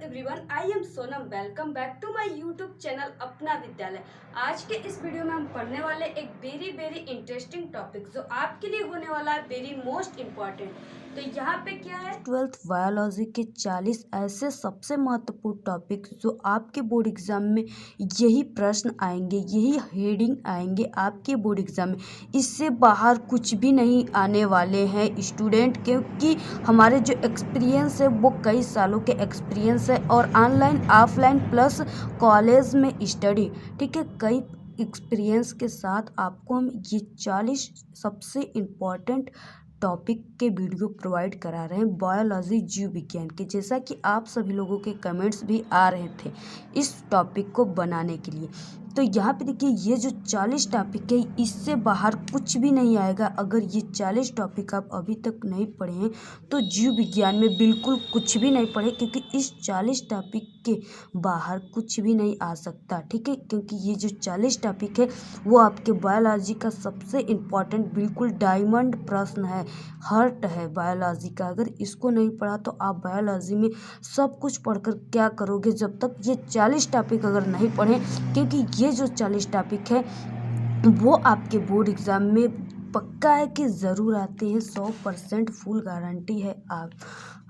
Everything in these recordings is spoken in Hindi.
Everyone, I am Sonam. Welcome back to my YouTube channel Apna Vidyalaya. आज के इस वीडियो में हम पढ़ने वाले एक वेरी इंटरेस्टिंग टॉपिक जो आपके लिए होने वाला है वेरी मोस्ट इम्पॉर्टेंट। तो यहाँ पे क्या है, 12th बायोलॉजी के 40 ऐसे सबसे महत्वपूर्ण टॉपिक जो आपके बोर्ड एग्जाम में यही प्रश्न आएंगे, यही हेडिंग आएंगे आपके बोर्ड एग्जाम में। इससे बाहर कुछ भी नहीं आने वाले हैं स्टूडेंट, क्योंकि हमारे जो एक्सपीरियंस है वो कई सालों के एक्सपीरियंस है और ऑनलाइन ऑफलाइन प्लस कॉलेज में स्टडी, ठीक है, कई एक्सपीरियंस के साथ आपको हम ये 40 सबसे इम्पॉर्टेंट टॉपिक के वीडियो प्रोवाइड करा रहे हैं बायोलॉजी जीव विज्ञान के। जैसा कि आप सभी लोगों के कमेंट्स भी आ रहे थे इस टॉपिक को बनाने के लिए, तो यहाँ पे देखिए ये जो 40 टॉपिक है इससे बाहर कुछ भी नहीं आएगा। अगर ये 40 टॉपिक आप अभी तक नहीं पढ़े हैं तो जीव विज्ञान में बिल्कुल कुछ भी नहीं पढ़े, क्योंकि इस 40 टॉपिक के बाहर कुछ भी नहीं आ सकता, ठीक है। क्योंकि ये जो 40 टॉपिक है वो आपके बायोलॉजी का सबसे इम्पॉर्टेंट बिल्कुल डायमंड प्रश्न है, हार्ट है बायोलॉजी का। अगर इसको नहीं पढ़ा तो आप बायोलॉजी में सब कुछ पढ़कर क्या करोगे जब तक ये 40 टॉपिक अगर नहीं पढ़ें, क्योंकि ये जो 40 टॉपिक है वो आपके बोर्ड एग्ज़ाम में पक्का है कि ज़रूर आते हैं। 100% फुल गारंटी है आप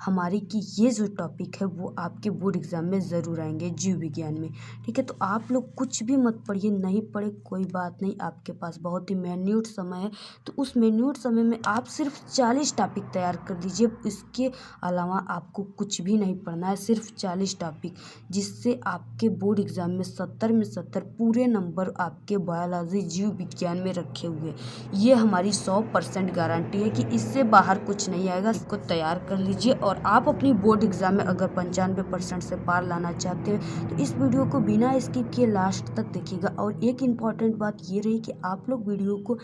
हमारी कि ये जो टॉपिक है वो आपके बोर्ड एग्ज़ाम में ज़रूर आएंगे जीव विज्ञान में, ठीक है। तो आप लोग कुछ भी मत पढ़िए, नहीं पढ़े कोई बात नहीं, आपके पास बहुत ही मिनट समय है। तो उस मिनट समय में आप सिर्फ 40 टॉपिक तैयार कर लीजिए, इसके अलावा आपको कुछ भी नहीं पढ़ना है, सिर्फ 40 टॉपिक, जिससे आपके बोर्ड एग्ज़ाम में 70 में 70 पूरे नंबर आपके बायोलॉजी जीव विज्ञान में रखे हुए। ये हमारी 100% गारंटी है कि इससे बाहर कुछ नहीं आएगा। इसको तैयार कर लीजिए और आप अपनी बोर्ड एग्ज़ाम में अगर 95% से पार लाना चाहते हैं तो इस वीडियो को बिना स्किप किए लास्ट तक देखिएगा। और एक इम्पॉर्टेंट बात ये रही कि आप लोग वीडियो को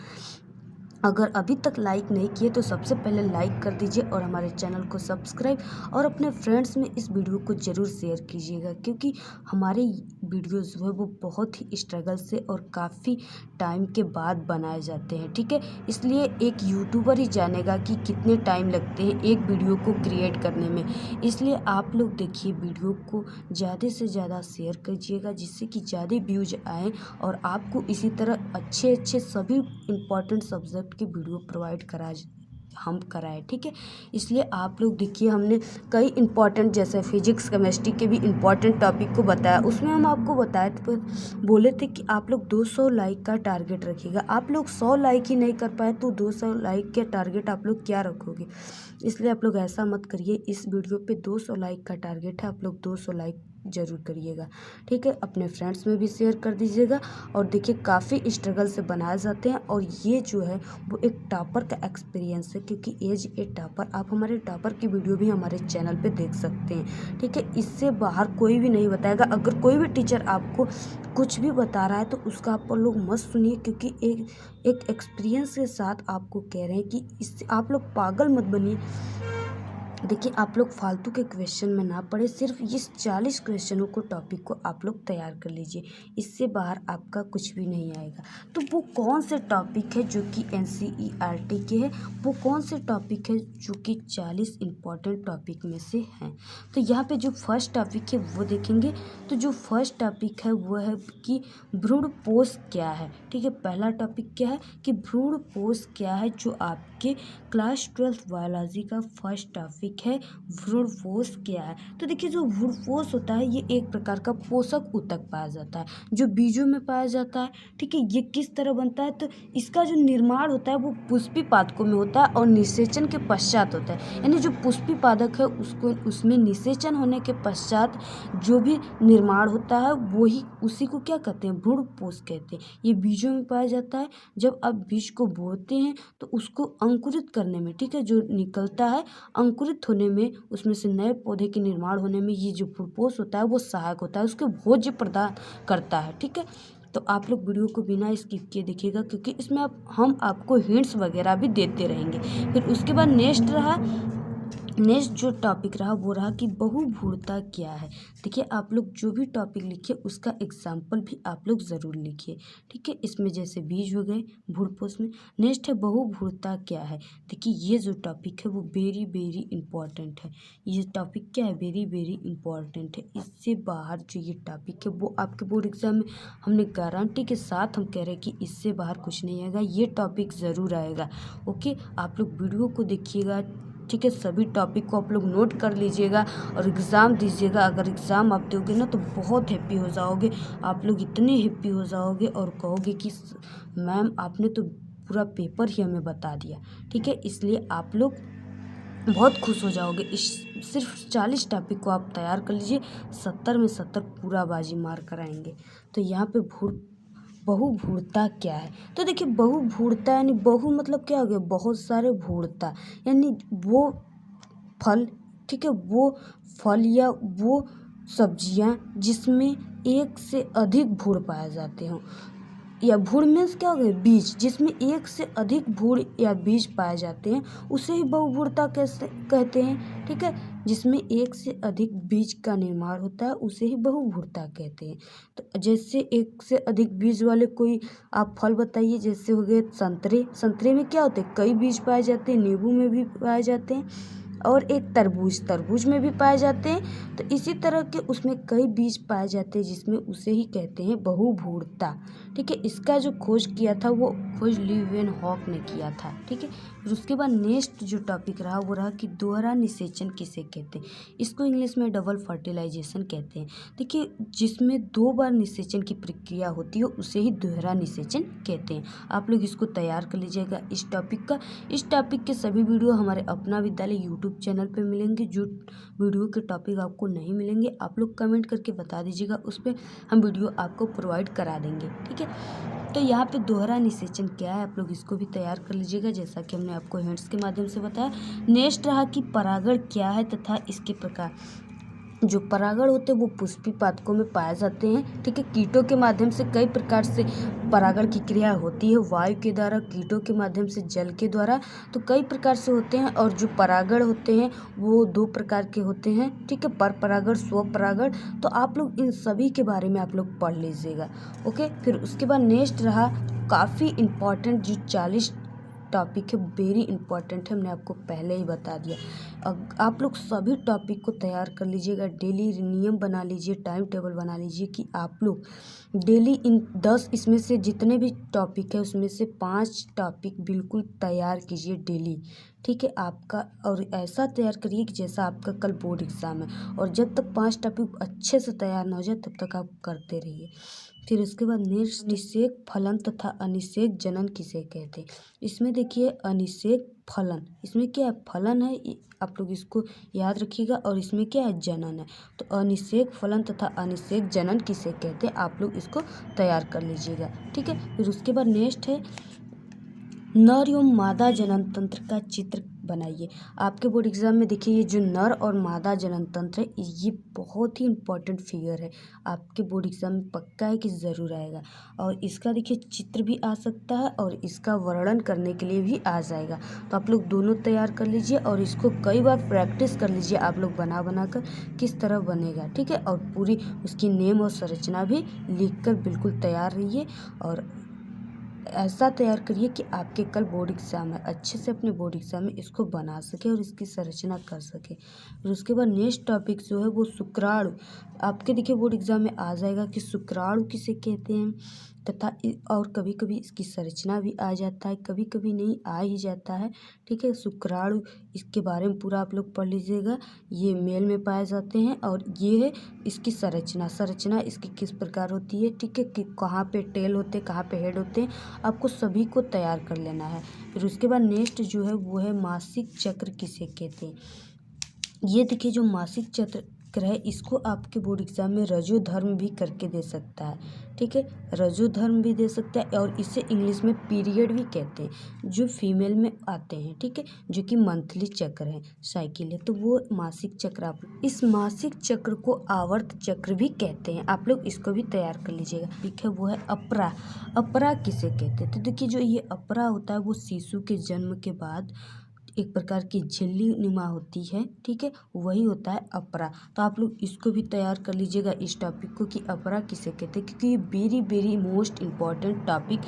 अगर अभी तक लाइक नहीं किए तो सबसे पहले लाइक कर दीजिए और हमारे चैनल को सब्सक्राइब और अपने फ्रेंड्स में इस वीडियो को ज़रूर शेयर कीजिएगा, क्योंकि हमारे वीडियोस जो है वो बहुत ही स्ट्रगल से और काफ़ी टाइम के बाद बनाए जाते हैं, ठीक है। इसलिए एक यूट्यूबर ही जानेगा कि कितने टाइम लगते हैं एक वीडियो को क्रिएट करने में। इसलिए आप लोग देखिए वीडियो को ज़्यादा से ज़्यादा शेयर कीजिएगा, जिससे कि ज़्यादा व्यूज आएँ और आपको इसी तरह अच्छे सभी इम्पॉर्टेंट सब्जेक्ट की वीडियो प्रोवाइड हम कराएं, ठीक है। इसलिए आप लोग देखिए हमने कई इम्पॉर्टेंट जैसे फिजिक्स केमिस्ट्री के भी इम्पॉर्टेंट टॉपिक को बताया, उसमें हम आपको बताए थे, बोले थे कि आप लोग 200 लाइक का टारगेट रखिएगा। आप लोग 100 लाइक ही नहीं कर पाए तो 200 लाइक के टारगेट आप लोग क्या रखोगे। इसलिए आप लोग ऐसा मत करिए, इस वीडियो पे 200 लाइक का टारगेट है, आप लोग 200 लाइक ज़रूर करिएगा, ठीक है। अपने फ्रेंड्स में भी शेयर कर दीजिएगा। और देखिए काफ़ी स्ट्रगल से बनाए जाते हैं और ये जो है वो एक टॉपर का एक्सपीरियंस है, क्योंकि एज ए टॉपर आप हमारे टॉपर की वीडियो भी हमारे चैनल पे देख सकते हैं, ठीक है। इससे बाहर कोई भी नहीं बताएगा। अगर कोई भी टीचर आपको कुछ भी बता रहा है तो उसका आप लोग मत सुनिए, क्योंकि एक एक्सपीरियंस के साथ आपको कह रहे हैं कि इससे आप लोग पागल मत बनिए। देखिए आप लोग फालतू के क्वेश्चन में ना पढ़े, सिर्फ इस 40 क्वेश्चनों को टॉपिक को आप लोग तैयार कर लीजिए, इससे बाहर आपका कुछ भी नहीं आएगा। तो वो कौन से टॉपिक है जो कि NCERT के हैं, वो कौन से टॉपिक है जो कि 40 इम्पॉर्टेंट टॉपिक में से हैं। तो यहाँ पे जो फर्स्ट टॉपिक है वो देखेंगे। तो जो फर्स्ट टॉपिक है वो है कि भ्रूणपोष क्या है, ठीक है। पहला टॉपिक क्या है कि भ्रूणपोष क्या है, जो आपके क्लास 12 बायोलॉजी का फर्स्ट टॉपिक है भ्रूणपोष क्या है। तो देखिए जो भ्रूणपोष होता है ये एक प्रकार का पोषक ऊतक पाया जाता है जो बीजों में पाया जाता है, ठीक है। ये किस तरह बनता है, तो इसका जो निर्माण होता है वो पुष्पी पादकों में होता है और निषेचन के पश्चात होता है। यानी जो पुष्पी पादक है उसमें निषेचन होने के पश्चात जो भी निर्माण होता है वही उसी को क्या कहते हैं, भ्रूणपोष कहते हैं। ये बीजों में पाया जाता है। जब आप बीज को बोते हैं तो उसको अंकुरित करने में, ठीक है, जो निकलता है अंकुरित होने में, उसमें से नए पौधे के निर्माण होने में ये जो भ्रूणपोष होता है वो सहायक होता है, उसके भोज्य प्रदान करता है, ठीक है। तो आप लोग वीडियो को बिना स्किप किए देखिएगा, क्योंकि इसमें हम आपको हिंट्स वगैरह भी देते रहेंगे। फिर उसके बाद नेक्स्ट जो टॉपिक रहा वो रहा कि बहुभुरता क्या है। देखिए आप लोग जो भी टॉपिक लिखिए उसका एग्जाम्पल भी आप लोग ज़रूर लिखिए, ठीक है। इसमें जैसे बीज हो गए भूरपोष में। नेक्स्ट है बहुभुरता क्या है। देखिए ये जो टॉपिक है वो वेरी वेरी इंपॉर्टेंट है। ये टॉपिक क्या है, वेरी वेरी इंपॉर्टेंट है। इससे बाहर जो ये टॉपिक है वो आपके बोर्ड एग्जाम में हमने गारंटी के साथ हम कह रहे हैं कि इससे बाहर कुछ नहीं आएगा, ये टॉपिक ज़रूर आएगा। ओके, आप लोग वीडियो को देखिएगा, ठीक है। सभी टॉपिक को आप लोग नोट कर लीजिएगा और एग्ज़ाम दीजिएगा। अगर एग्ज़ाम आप दोगे ना तो बहुत हैप्पी हो जाओगे, आप लोग इतने हैप्पी हो जाओगे और कहोगे कि मैम आपने तो पूरा पेपर ही हमें बता दिया, ठीक है। इसलिए आप लोग बहुत खुश हो जाओगे। इस सिर्फ 40 टॉपिक को आप तैयार कर लीजिए, 70 में 70 पूरा बाजी मार कर आएंगे। तो यहाँ पे बहुभुरता क्या है। तो देखिए बहुभुरता यानी बहु मतलब क्या हो गया, बहुत सारे भुरता यानी वो फल, ठीक है, वो फल या वो सब्जियां जिसमें एक से अधिक भुर पाए जाते हों, या भुर मीन्स क्या हो गया, बीज, जिसमें एक से अधिक भुर या बीज पाए जाते हैं उसे ही बहुभुरता कैसे कहते हैं, ठीक है। जिसमें एक से अधिक बीज का निर्माण होता है उसे ही बहुभुरता कहते हैं। तो जैसे एक से अधिक बीज वाले कोई आप फल बताइए, जैसे हो गए संतरे। संतरे में क्या होते हैं, कई बीज पाए जाते हैं। नींबू में भी पाए जाते हैं और एक तरबूज में भी पाए जाते हैं। तो इसी तरह के उसमें कई बीज पाए जाते हैं जिसमें उसे ही कहते हैं बहुभुरता, ठीक है। इसका जो खोज किया था वो खोज लीeuwenhoek ने किया था, ठीक है। फिर उसके बाद नेक्स्ट जो टॉपिक रहा वो रहा कि दोहरा निषेचन किसे कहते हैं। इसको इंग्लिश में डबल फर्टिलाइजेशन कहते हैं। देखिए जिसमें 2 बार निषेचन की प्रक्रिया होती है उसे ही दोहरा निषेचन कहते हैं। आप लोग इसको तैयार कर लीजिएगा इस टॉपिक का। इस टॉपिक के सभी वीडियो हमारे अपना विद्यालय यूट्यूब चैनल पे मिलेंगे। जो वीडियो के टॉपिक आपको नहीं मिलेंगे आप लोग कमेंट करके बता दीजिएगा, उस पर हम वीडियो आपको प्रोवाइड करा देंगे, ठीक है। तो यहाँ पे दोहरा निषेचन क्या है आप लोग इसको भी तैयार कर लीजिएगा, जैसा कि हमने आपको हिंट्स के माध्यम से बताया। नेक्स्ट रहा कि परागण क्या है तथा इसके प्रकार। जो परागण होते हैं वो पुष्पी पातकों में पाए जाते हैं, ठीक है। कीटों के माध्यम से कई प्रकार से परागण की क्रिया होती है, वायु के द्वारा, कीटों के माध्यम से, जल के द्वारा, तो कई प्रकार से होते हैं। और जो परागण होते हैं वो 2 प्रकार के होते हैं, ठीक है, पर परागण, स्व परागण। तो आप लोग इन सभी के बारे में आप लोग पढ़ लीजिएगा, ओके। फिर उसके बाद नेक्स्ट रहा काफ़ी इम्पॉर्टेंट जो 40 टॉपिक है, वेरी इंपॉर्टेंट है, हमने आपको पहले ही बता दिया। अब आप लोग सभी टॉपिक को तैयार कर लीजिएगा, डेली नियम बना लीजिए, टाइम टेबल बना लीजिए कि आप लोग डेली इन 10 इसमें से जितने भी टॉपिक है उसमें से 5 टॉपिक बिल्कुल तैयार कीजिए डेली, ठीक है आपका। और ऐसा तैयार करिए कि जैसा आपका कल बोर्ड एग्ज़ाम है, और जब तक 5 टॉपिक अच्छे से तैयार ना हो जाए तब तक आप करते रहिए। फिर उसके बाद नेक्स्ट निषेक फलन तथा अनिषेक जनन किसे कहते हैं। इसमें देखिए अनिषेक फलन, इसमें क्या है, फलन है, आप लोग इसको याद रखिएगा, और इसमें क्या है, जनन है। तो अनिषेक फलन तथा अनिषेक जनन किसे कहते हैं आप लोग इसको तैयार कर लीजिएगा, ठीक है। फिर उसके बाद नेक्स्ट है नर एवं मादा जनन तंत्र का चित्र बनाइए। आपके बोर्ड एग्जाम में देखिए ये जो नर और मादा जनन तंत्र है ये बहुत ही इंपॉर्टेंट फिगर है, आपके बोर्ड एग्जाम में पक्का है कि ज़रूर आएगा। और इसका देखिए चित्र भी आ सकता है और इसका वर्णन करने के लिए भी आ जाएगा। तो आप लोग दोनों तैयार कर लीजिए और इसको कई बार प्रैक्टिस कर लीजिए आप लोग बना कर किस तरह बनेगा, ठीक है। और पूरी उसकी नेम और संरचना भी लिख कर बिल्कुल तैयार रहिए और ऐसा तैयार करिए कि आपके कल बोर्ड एग्ज़ाम है, अच्छे से अपने बोर्ड एग्ज़ाम में इसको बना सके और इसकी संरचना कर सके। फिर उसके बाद नेक्स्ट टॉपिक जो है वो शुक्राणु, आपके देखिए बोर्ड एग्ज़ाम में आ जाएगा कि शुक्राणु किसे कहते हैं तथा और कभी कभी इसकी संरचना भी आ जाता है, कभी कभी नहीं आ ही जाता है, ठीक है। शुक्राणु इसके बारे में पूरा आप लोग पढ़ लीजिएगा। ये मेल में पाए जाते हैं और ये है इसकी संरचना इसकी किस प्रकार होती है, ठीक है, कि कहाँ पे टेल होते हैं, कहाँ पे हेड होते हैं, आपको सभी को तैयार कर लेना है। फिर उसके बाद नेक्स्ट जो है वो है मासिक चक्र किसे कहते हैं। ये देखिए जो मासिक चक्र है इसको आपके बोर्ड एग्जाम में रजो धर्म भी करके दे सकता है, ठीक है, रजो धर्म भी दे सकता है। और इसे इंग्लिश में पीरियड भी कहते हैं, जो फीमेल में आते हैं, ठीक है, जो कि मंथली चक्र है, साइकिल है, तो वो मासिक चक्र। आप इस मासिक चक्र को आवर्त चक्र भी कहते हैं, आप लोग इसको भी तैयार कर लीजिएगा, ठीक है। वो है अपरा। अपरा किसे कहते हैं, तो देखिए जो ये अपरा होता है वो शिशु के जन्म के बाद एक प्रकार की झिल्ली नुमा होती है, ठीक है, वही होता है अपरा। तो आप लोग इसको भी तैयार कर लीजिएगा इस टॉपिक को कि अपरा किसे कहते हैं, क्योंकि ये very very most important topic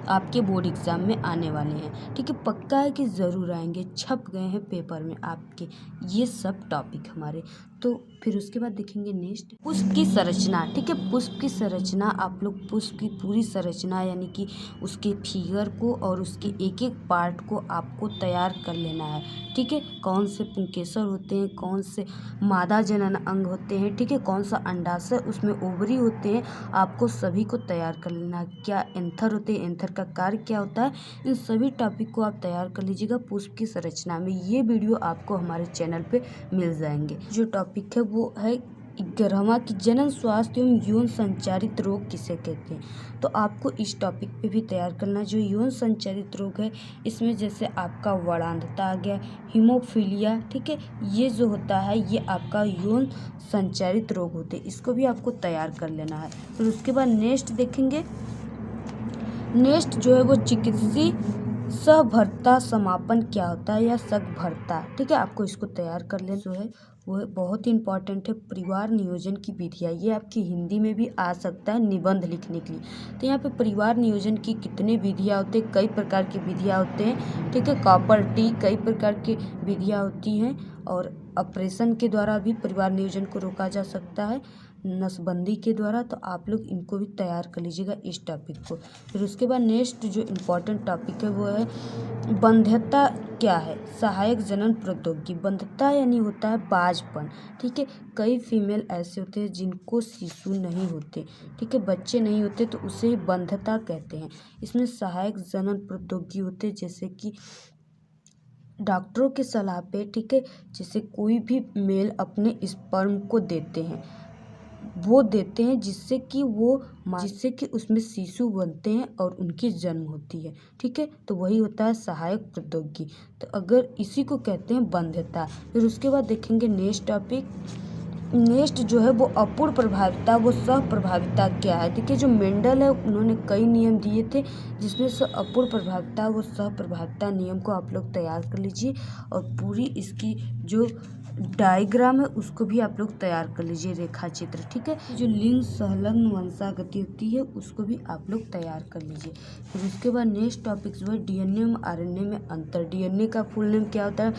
आपके बोर्ड एग्जाम में आने वाले हैं, ठीक है। पक्का है कि ज़रूर आएंगे, छप गए हैं पेपर में आपके ये सब टॉपिक हमारे। तो फिर उसके बाद देखेंगे नेक्स्ट पुष्प की संरचना, ठीक है। पुष्प की संरचना आप लोग पुष्प की पूरी संरचना यानी कि उसके फिगर को और उसके एक एक पार्ट को आपको तैयार कर लेना है, ठीक है। कौन से पुंकेसर होते हैं, कौन से मादा जनन अंग होते हैं, ठीक है, कौन सा अंडाशय, उसमें ओवरी होते हैं, आपको सभी को तैयार कर लेना है। क्या एंथर होते हैं, एंथर का कार्य क्या होता है, इन सभी टॉपिक को आप तैयार कर लीजिएगा पुष्प की संरचना में। ये वीडियो आपको हमारे चैनल पे मिल जाएंगे। जो टॉपिक है वो है 11वां कि जनन स्वास्थ्य एवं यौन संचारित रोग किसे कहते हैं। तो आपको इस टॉपिक पे भी तैयार करना। जो यौन संचारित रोग है इसमें जैसे आपका वर्णांधता आ गया, हीमोफीलिया, ठीक है, ये जो होता है ये आपका यौन संचारित रोग होते हैं, इसको भी आपको तैयार कर लेना है। फिर उसके बाद नेक्स्ट देखेंगे, नेक्स्ट जो है वो चिकित्सीय सहभरता समापन क्या होता है या सकभरता, ठीक है, आपको इसको तैयार कर लेना। जो है वो बहुत ही इंपॉर्टेंट है परिवार नियोजन की विधियाँ, ये आपकी हिंदी में भी आ सकता है निबंध लिखने के लिए। तो यहाँ पे परिवार नियोजन की कितने विधियाँ होते हैं, कई प्रकार की विधियाँ होते हैं, ठीक है। कॉपर टी कई प्रकार की विधियाँ होती हैं और ऑपरेशन के द्वारा भी परिवार नियोजन को रोका जा सकता है, नसबंदी के द्वारा। तो आप लोग इनको भी तैयार कर लीजिएगा इस टॉपिक को। फिर उसके बाद नेक्स्ट जो इम्पोर्टेंट टॉपिक है वो है बंध्यता क्या है, सहायक जनन प्रौद्योगिकी। बंध्यता यानी होता है बाजपन, ठीक है। कई फीमेल ऐसे होते हैं जिनको शिशु नहीं होते, ठीक है, बच्चे नहीं होते, तो उसे बंध्यता कहते हैं। इसमें सहायक जनन प्रौद्योगिकी होते हैं जैसे कि डॉक्टरों के सलाह पे, ठीक है, जैसे कोई भी मेल अपने स्पर्म को देते हैं, वो देते हैं जिससे कि उसमें शिशु बनते हैं और उनकी जन्म होती है, ठीक है। तो वही होता है सहायक प्रौद्योगिकी। तो अगर इसी को कहते हैं बंध्यता। फिर उसके बाद देखेंगे नेक्स्ट टॉपिक, नेक्स्ट जो है वो अपूर्ण प्रभाविता वो सह प्रभाविता क्या है। देखिए जो मेंडल है उन्होंने कई नियम दिए थे जिसमें से अपूर्ण प्रभाविता वो सह प्रभाविता नियम को आप लोग तैयार कर लीजिए और पूरी इसकी जो डायग्राम है उसको भी आप लोग तैयार कर लीजिए, रेखा चित्र, ठीक है। जो लिंग सहलन वंशागति होती है उसको भी आप लोग तैयार कर लीजिए। फिर उसके बाद नेक्स्ट टॉपिक जो है डीएनए और आरएनए में अंतर। डीएनए का फुल नेम क्या होता है,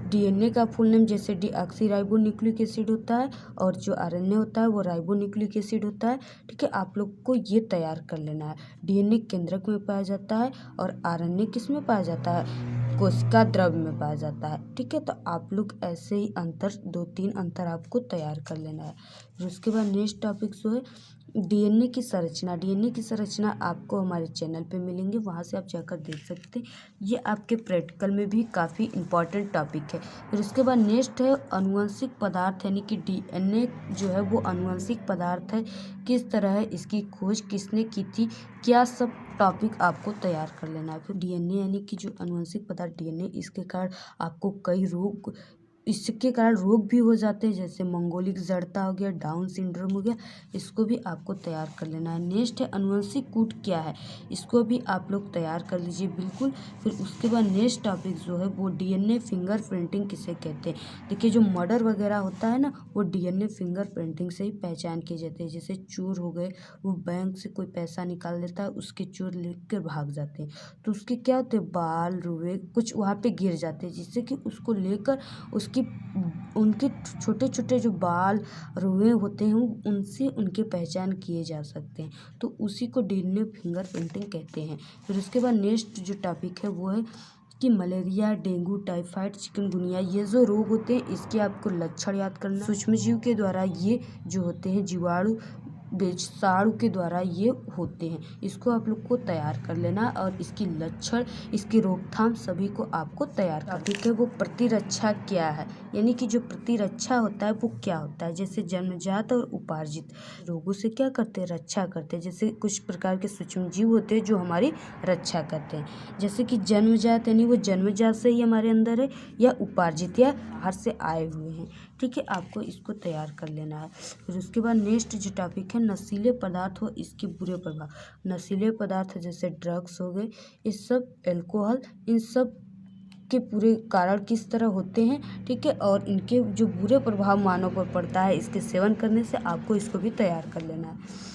डीएनए का फुल नेम जैसे डीऑक्सीराइबोन्यूक्लिक एसिड होता है और जो आरएनए होता है वो राइबोन्यूक्लिक एसिड होता है, ठीक है। आप लोग को ये तैयार कर लेना है। डीएनए केंद्रक में पाया जाता है और आरएनए किस में पाया जाता है, कोशिका द्रव्य में पाया जाता है, ठीक है। तो आप लोग ऐसे ही अंतर 2-3 अंतर आपको तैयार कर लेना है। फिर उसके बाद नेक्स्ट टॉपिक जो है डीएनए की संरचना। डीएनए की संरचना आपको हमारे चैनल पे मिलेंगे, वहाँ से आप जाकर देख सकते हैं। ये आपके प्रैक्टिकल में भी काफ़ी इंपॉर्टेंट टॉपिक है। फिर उसके बाद नेक्स्ट है अनुवांशिक पदार्थ, यानी कि डीएनए जो है वो अनुवांशिक पदार्थ है, किस तरह है, इसकी खोज किसने की थी, क्या सब टॉपिक आपको तैयार कर लेना है। फिर डीएनए यानी कि जो अनुवांशिक पदार्थ डीएनए, इसके कारण आपको कई रोग, इसके कारण रोग भी हो जाते हैं जैसे मंगोलिक जड़ता हो गया, डाउन सिंड्रोम हो गया, इसको भी आपको तैयार कर लेना है। नेक्स्ट है अनुवंशिक कूट क्या है, इसको भी आप लोग तैयार कर लीजिए बिल्कुल। फिर उसके बाद नेक्स्ट टॉपिक जो है वो डीएनए फिंगरप्रिंटिंग किसे कहते हैं। देखिए जो मर्डर वगैरह होता है ना वो डीएनए फिंगरप्रिंटिंग से ही पहचान किए जाते हैं। जैसे चोर हो गए, वो बैंक से कोई पैसा निकाल लेता है, उसके चोर लेकर भाग जाते हैं, तो उसके क्या होते हैं, बाल रुए कुछ वहाँ पे गिर जाते हैं, जिससे कि उसको लेकर उनके छोटे छोटे जो बाल रुए होते हैं उनसे उनके पहचान किए जा सकते हैं, तो उसी को डीएनए फिंगरप्रिंटिंग कहते हैं। फिर उसके बाद नेक्स्ट जो टॉपिक है वो है कि मलेरिया, डेंगू, टाइफाइड, चिकनगुनिया, ये जो रोग होते हैं इसके आपको लक्षण याद करना। सूक्ष्मजीव के द्वारा ये जो होते हैं जीवाणु विषाणु के द्वारा ये होते हैं, इसको आप लोग को तैयार कर लेना और इसकी लक्षण, इसकी रोकथाम सभी को आपको तैयार कर। ठीक है, वो प्रतिरक्षा क्या है, यानी कि जो प्रतिरक्षा होता है वो क्या होता है। जैसे जन्मजात और उपार्जित रोगों से क्या करते हैं, रक्षा करते हैं। जैसे कुछ प्रकार के सूक्ष्मजीव होते हैं जो हमारी रक्षा करते हैं, जैसे कि जन्मजात यानी वो जन्मजात से ही हमारे अंदर है, या उपार्जित या बाहर से आए हुए हैं। ठीक है, आपको इसको तैयार कर लेना है। फिर उसके बाद नेक्स्ट जो टॉपिक है नशीले पदार्थ हो इसके बुरे प्रभाव। नशीले पदार्थ जैसे ड्रग्स हो गए, इस सब, एल्कोहल, इन सब इसके पूरे कारण किस तरह होते हैं, ठीक है, और इनके जो बुरे प्रभाव मानव पर पड़ता है इसके सेवन करने से, आपको इसको भी तैयार कर लेना है।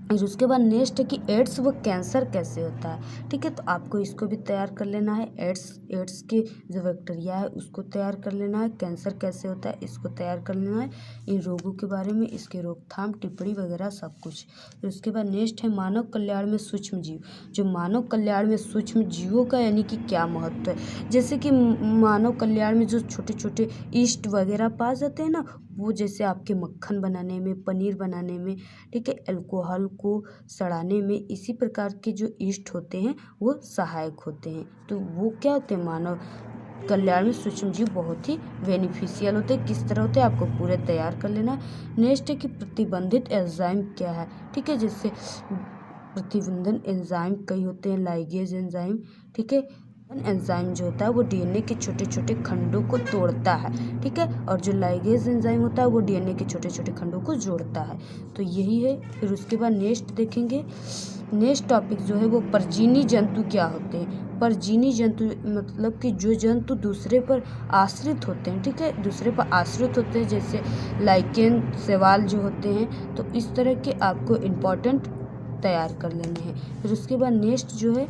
और उसके बाद नेक्स्ट है कि एड्स व कैंसर कैसे होता है, ठीक है, तो आपको इसको भी तैयार कर लेना है। एड्स के जो बैक्टीरिया है उसको तैयार कर लेना है। कैंसर कैसे होता है इसको तैयार कर लेना है। इन रोगों के बारे में, इसके रोकथाम, टिप्पणी वगैरह सब कुछ। फिर उसके बाद नेक्स्ट है मानव कल्याण में सूक्ष्म जीव। जो मानव कल्याण में सूक्ष्म जीवों का यानी कि क्या महत्व है, जैसे कि मानव कल्याण में जो छोटे छोटे ईस्ट वगैरह पाए जाते हैं ना, वो जैसे आपके मक्खन बनाने में, पनीर बनाने में, ठीक है, अल्कोहल को सड़ाने में, इसी प्रकार के जो ईस्ट होते हैं वो सहायक होते हैं। तो वो क्या होते हैं, मानव कल्याण में सूक्ष्म जीव बहुत ही बेनिफिशियल होते हैं। किस तरह होते हैं आपको पूरे तैयार कर लेना है। नेक्स्ट है कि प्रतिबंधित एंजाइम क्या है, ठीक है, जैसे प्रतिबंधन एंजाइम कई होते हैं, लाइगेज एंजाइम, ठीक है। एंजाइम जो होता है वो डीएनए के छोटे छोटे खंडों को तोड़ता है, ठीक है, और जो लाइगेज एंजाइम होता है वो डीएनए के छोटे छोटे खंडों को जोड़ता है। तो यही है। फिर उसके बाद नेक्स्ट देखेंगे, नेक्स्ट टॉपिक जो है वो परजीवी जंतु क्या होते हैं। परजीवी जंतु मतलब कि जो जंतु दूसरे पर आश्रित होते हैं, ठीक है, दूसरे पर आश्रित होते हैं, जैसे लाइकेन, शैवाल जो होते हैं, तो इस तरह के आपको इम्पोर्टेंट तैयार कर लेने हैं। फिर उसके बाद नेक्स्ट जो है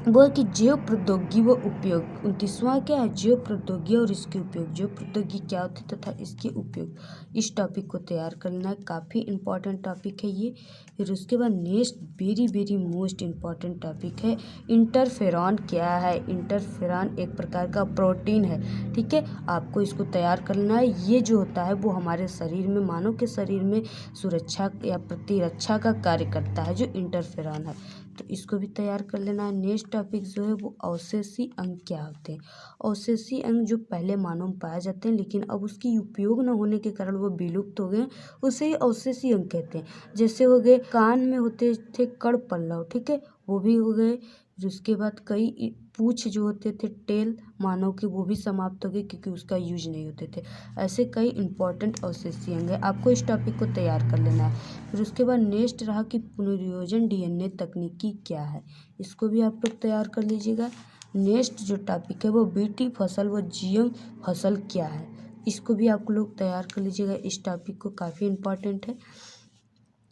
वो है कि जैव प्रौद्योगिकी व उपयोग। 29वां क्या है, जैव प्रौद्योगिकी और इसके उपयोग। जैव प्रौद्योगिकी क्या होती है तथा इसके उपयोग, इस टॉपिक को तैयार करना है। काफ़ी इंपॉर्टेंट टॉपिक है ये। फिर उसके बाद next very most important topic है इंटरफेरॉन क्या है। इंटरफेरॉन एक प्रकार का प्रोटीन है, ठीक है, आपको इसको तैयार करना है। ये जो होता है वो हमारे शरीर में, मानव के शरीर में सुरक्षा या प्रतिरक्षा का कार्य करता है, जो इंटरफेरॉन है, तो इसको भी तैयार कर लेना है। नेक्स्ट टॉपिक जो है वो अवशेषी अंग क्या होते हैं। अवशेषी अंग जो पहले मानव में पाए जाते हैं लेकिन अब उसकी उपयोग न होने के कारण वो विलुप्त हो गए, उसे ही अवशेषी अंग कहते हैं। जैसे हो गए कान में होते थे कड़ पल्लव, ठीक है, वो भी हो गए। उसके बाद कई पूछ जो होते थे, टेल मानव के, वो भी समाप्त हो गए क्योंकि उसका यूज नहीं होते थे। ऐसे कई इंपॉर्टेंट अवशेषी अंग है, आपको इस टॉपिक को तैयार कर लेना है। फिर उसके बाद नेक्स्ट रहा कि पुनर्योजन डीएनए तकनीकी क्या है, इसको भी आप लोग तैयार कर लीजिएगा। नेक्स्ट जो टॉपिक है वो बीटी फसल व जीएम फसल क्या है, इसको भी आप लोग तैयार कर लीजिएगा। इस टॉपिक को काफ़ी इंपॉर्टेंट है।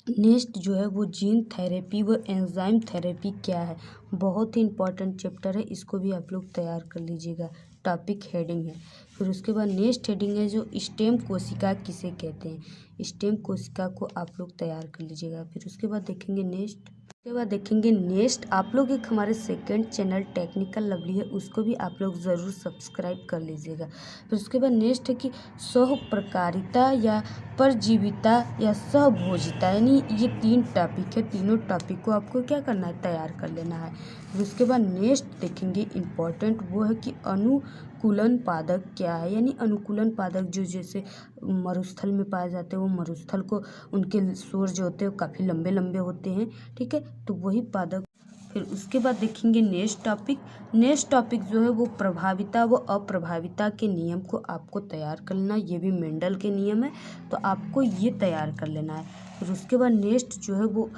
नेक्स्ट जो है वो जीन थेरेपी व एंजाइम थेरेपी क्या है, बहुत ही इंपॉर्टेंट चैप्टर है, इसको भी आप लोग तैयार कर लीजिएगा। टॉपिक हेडिंग है। फिर उसके बाद नेक्स्ट हेडिंग है जो स्टेम कोशिका किसे कहते हैं। स्टेम कोशिका को आप लोग तैयार कर लीजिएगा। फिर उसके बाद देखेंगे नेक्स्ट आप लोग एक हमारे सेकंड चैनल टेक्निकल लवली है, उसको भी आप लोग ज़रूर सब्सक्राइब कर लीजिएगा। फिर उसके बाद नेक्स्ट है कि सहप्रकारिता या परजीविता या सहभोजिता, यानी ये 3 टॉपिक है। तीनों टॉपिक को आपको क्या करना है, तैयार कर लेना है। फिर उसके बाद नेक्स्ट देखेंगे इम्पॉर्टेंट, वो है कि अनुकूलन पादक क्या है, यानी अनुकूलन पादक जो जैसे मरुस्थल में पाए जाते हैं, वो मरुस्थल को उनके शोर जो होते हैं काफ़ी लंबे लंबे होते हैं, ठीक है, तो वही पादक। फिर उसके बाद देखेंगे नेक्स्ट टॉपिक जो है वो प्रभाविता व अप्रभाविता के नियम को आपको तैयार करना है। ये भी मेंडल के नियम है, तो आपको ये तैयार कर लेना है। फिर उसके बाद नेक्स्ट जो है वो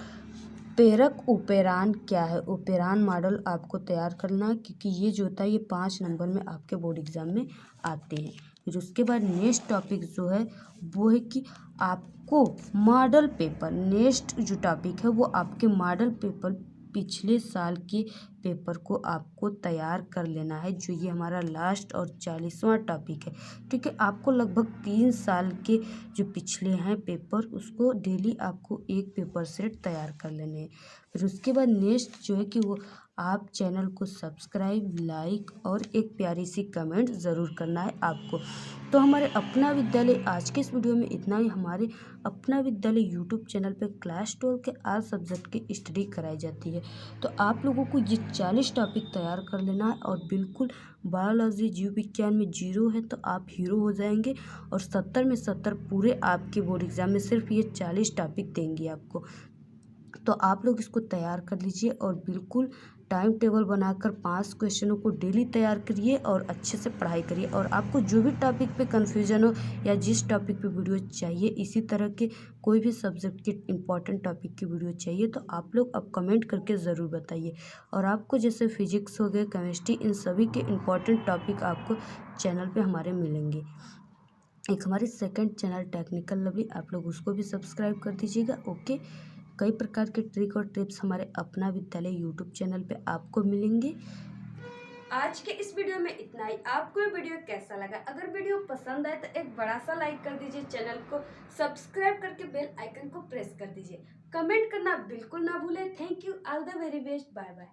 प्रेरक ओपेरान क्या है, ओपेरान मॉडल आपको तैयार करना है, क्योंकि ये जो होता है ये 5 नंबर में आपके बोर्ड एग्जाम में आते हैं। फिर उसके बाद नेक्स्ट टॉपिक जो है वो है कि आपको मॉडल पेपर, नेक्स्ट जो टॉपिक है वो आपके मॉडल पेपर, पिछले साल के पेपर को आपको तैयार कर लेना है, जो ये हमारा लास्ट और 40वां टॉपिक है, ठीक है। आपको लगभग 3 साल के जो पिछले हैं पेपर, उसको डेली आपको एक पेपर सेट तैयार कर लेने हैं। फिर उसके बाद नेक्स्ट जो है कि वो आप चैनल को सब्सक्राइब, लाइक और एक प्यारी सी कमेंट ज़रूर करना है आपको। तो हमारे अपना विद्यालय आज के इस वीडियो में इतना ही। हमारे अपना विद्यालय यूट्यूब चैनल पे क्लास 12 के आल सब्जेक्ट की स्टडी कराई जाती है। तो आप लोगों को ये 40 टॉपिक तैयार कर लेना है, और बिल्कुल बायोलॉजी, जीव विज्ञान में 0 है तो आप हीरो हो जाएंगे, और 70 में 70 पूरे आपके बोर्ड एग्जाम में सिर्फ ये 40 टॉपिक देंगे आपको। तो आप लोग इसको तैयार कर लीजिए और बिल्कुल टाइम टेबल बनाकर 5 क्वेश्चनों को डेली तैयार करिए और अच्छे से पढ़ाई करिए। और आपको जो भी टॉपिक पे कन्फ्यूजन हो या जिस टॉपिक पे वीडियो चाहिए, इसी तरह के कोई भी सब्जेक्ट के इम्पॉर्टेंट टॉपिक की वीडियो चाहिए तो आप लोग अब कमेंट करके ज़रूर बताइए। और आपको जैसे फिजिक्स हो गए, केमिस्ट्री, इन सभी के इम्पॉर्टेंट टॉपिक आपको चैनल पे हमारे मिलेंगे। एक हमारे सेकंड चैनल टेक्निकल लवली, आप लोग उसको भी सब्सक्राइब कर दीजिएगा। ओके, कई प्रकार के ट्रिक और टिप्स हमारे अपना विद्यालय यूट्यूब चैनल पे आपको मिलेंगे। आज के इस वीडियो में इतना ही। आपको ये वीडियो कैसा लगा? अगर वीडियो पसंद आए तो एक बड़ा सा लाइक कर दीजिए, चैनल को सब्सक्राइब करके बेल आइकन को प्रेस कर दीजिए, कमेंट करना बिल्कुल ना भूलें। Thank you, all the very best, bye bye.